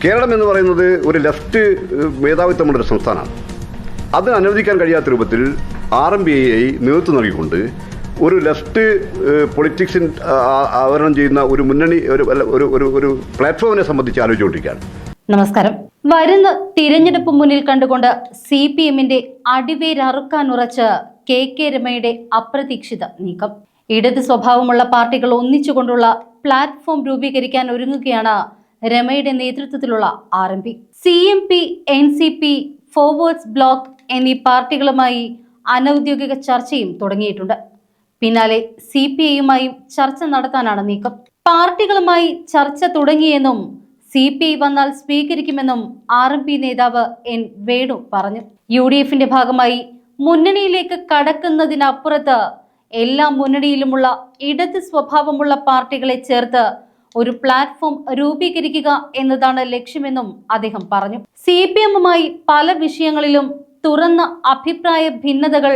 കേരളം എന്ന് പറയുന്നത് ഒരു ലെഫ്റ്റ് മേധാവിത്വമുള്ളൊരു സംസ്ഥാനമാണ്. അതിന് അനുവദിക്കാൻ കഴിയാത്ത രൂപത്തിൽ RMPI നേതൃത്വം നൽകിക്കൊണ്ട് ഒരു ലെഫ്റ്റ് പൊളിറ്റിക്സിൻ ആവരണം ചെയ്യുന്ന ഒരു മുന്നണി ഒരു പ്ലാറ്റ്ഫോമിനെ സംബന്ധിച്ച് ആലോചിച്ചുകൊണ്ടിരിക്കുകയാണ്. നമസ്കാരം. വരുന്ന തിരഞ്ഞെടുപ്പ് മുന്നിൽ കണ്ടുകൊണ്ട് CPM-ന്റെ അടിവേരറുക്കാനുറച്ച KK രമയുടെ അപ്രതീക്ഷിത നീക്കം. ഇടത് സ്വഭാവമുള്ള പാർട്ടികൾ ഒന്നിച്ചുകൊണ്ടുള്ള പ്ലാറ്റ്ഫോം രൂപീകരിക്കാൻ ഒരുങ്ങുകയാണ് രമയുടെ നേതൃത്വത്തിലുള്ള RMP. CMP, NCP, forwards block എന്നീ പാർട്ടികളുമായി അനൌദ്യോഗിക ചർച്ചയും തുടങ്ങിയിട്ടുണ്ട്. പിന്നാലെ CPI-യുമായും ചർച്ച നടത്താനാണ് നീക്കം. പാർട്ടികളുമായി ചർച്ച തുടങ്ങിയെന്നും CPI വന്നാൽ സ്വീകരിക്കുമെന്നും RMP നേതാവ് N. വേണു പറഞ്ഞു. UDF-ന്റെ ഭാഗമായി മുന്നണിയിലേക്ക് കടക്കുന്നതിനപ്പുറത്ത് എല്ലാ മുന്നണിയിലുമുള്ള ഇടത് സ്വഭാവമുള്ള പാർട്ടികളെ ചേർത്ത് ഒരു പ്ലാറ്റ്ഫോം രൂപീകരിക്കുക എന്നതാണ് ലക്ഷ്യമെന്നും അദ്ദേഹം പറഞ്ഞു. CPM-മായി പല വിഷയങ്ങളിലും തുറന്ന അഭിപ്രായ ഭിന്നതകൾ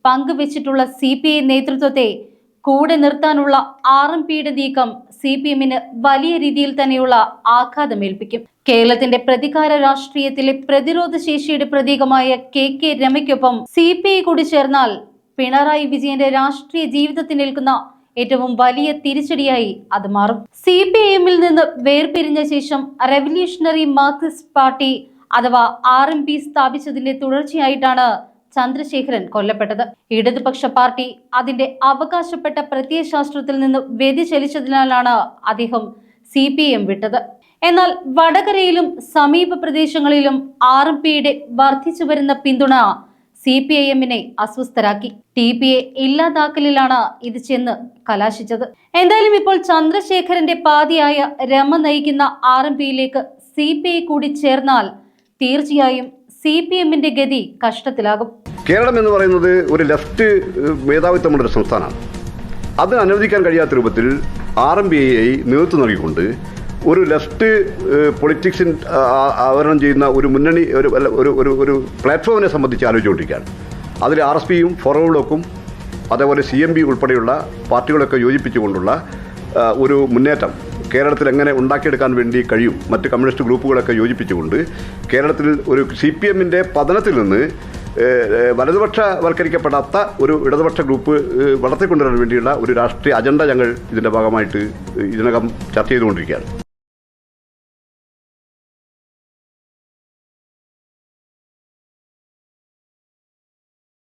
പങ്കുവച്ചിട്ടുള്ള CPI നേതൃത്വത്തെ കൂടെ നിർത്താനുള്ള RMPയുടെ നീക്കം CPM-ന് വലിയ രീതിയിൽ തന്നെയുള്ള ആഘാതമേൽപ്പിക്കും. കേരളത്തിന്റെ പ്രതികാര രാഷ്ട്രീയത്തിലെ പ്രതിരോധ ശേഷിയുടെ പ്രതീകമായ KK രമയ്ക്കൊപ്പം CPI കൂടി ചേർന്നാൽ പിണറായി വിജയന്റെ രാഷ്ട്രീയ ജീവിതത്തിനേൽക്കുന്ന ഏറ്റവും വലിയ തിരിച്ചടിയായി അത് മാറും. CPI-ൽ നിന്ന് വേർപിരിഞ്ഞ ശേഷം റെവല്യൂഷണറി മാർക്സിസ്റ്റ് പാർട്ടി അഥവാ RMP സ്ഥാപിച്ചതിന്റെ തുടർച്ചയായിട്ടാണ് ചന്ദ്രശേഖരൻ കൊല്ലപ്പെട്ടത്. ഇടതുപക്ഷ പാർട്ടി അതിന്റെ അവകാശപ്പെട്ട പ്രത്യയശാസ്ത്രത്തിൽ നിന്ന് വ്യതിചലിച്ചതിനാലാണ് അദ്ദേഹം CPM വിട്ടത്. എന്നാൽ വടകരയിലും സമീപ പ്രദേശങ്ങളിലും RMPയുടെ വർദ്ധിച്ചു വരുന്ന പിന്തുണ CPIM-നെ അസ്വസ്ഥരാക്കി. TPA ഇല്ലാതാക്കലിലാണ് ഇത് ചെന്ന് കലാശിച്ചത്. എന്തായാലും ഇപ്പോൾ ചന്ദ്രശേഖരന്റെ പാതിയായ രമ നയിക്കുന്ന RMPയിലേക്ക് CPI കൂടി ചേർന്നാൽ തീർച്ചയായും CPM-ന്റെ ഗതി കഷ്ടത്തിലാകും. കേരളം എന്ന് പറയുന്നത് ഒരു ലെഫ്റ്റ് മേധാവിത്വമുള്ളൊരു സംസ്ഥാനമാണ്. അതിന് അനുവദിക്കാൻ കഴിയാത്ത രൂപത്തിൽ RMPI നേതൃത്വം നൽകിക്കൊണ്ട് ഒരു ലെഫ്റ്റ് പൊളിറ്റിക്സിൻ ആവരണം ചെയ്യുന്ന ഒരു മുന്നണി ഒരു പ്ലാറ്റ്ഫോമിനെ സംബന്ധിച്ച് ആലോചിച്ചുകൊണ്ടിരിക്കുകയാണ്. അതിൽ RSPയും ഫോർവേഡ് ബ്ലോക്കും അതേപോലെ CMP ഉൾപ്പെടെയുള്ള പാർട്ടികളൊക്കെ യോജിപ്പിച്ചുകൊണ്ടുള്ള ഒരു മുന്നേറ്റം കേരളത്തിൽ എങ്ങനെ ഉണ്ടാക്കിയെടുക്കാൻ വേണ്ടി കഴിയും, മറ്റ് കമ്മ്യൂണിസ്റ്റ് ഗ്രൂപ്പുകളൊക്കെ യോജിപ്പിച്ചുകൊണ്ട് കേരളത്തിൽ ഒരു CPM-ന്റെ പതനത്തിൽ നിന്ന് വലതുപക്ഷവൽക്കരിക്കപ്പെടാത്ത ഒരു ഇടതുപക്ഷ ഗ്രൂപ്പ് വളർത്തിക്കൊണ്ടുവരാൻ വേണ്ടിയുള്ള ഒരു രാഷ്ട്രീയ അജണ്ട ഞങ്ങൾ ഇതിൻ്റെ ഭാഗമായിട്ട് ഇതിനകം ചർച്ച ചെയ്തുകൊണ്ടിരിക്കുകയാണ്.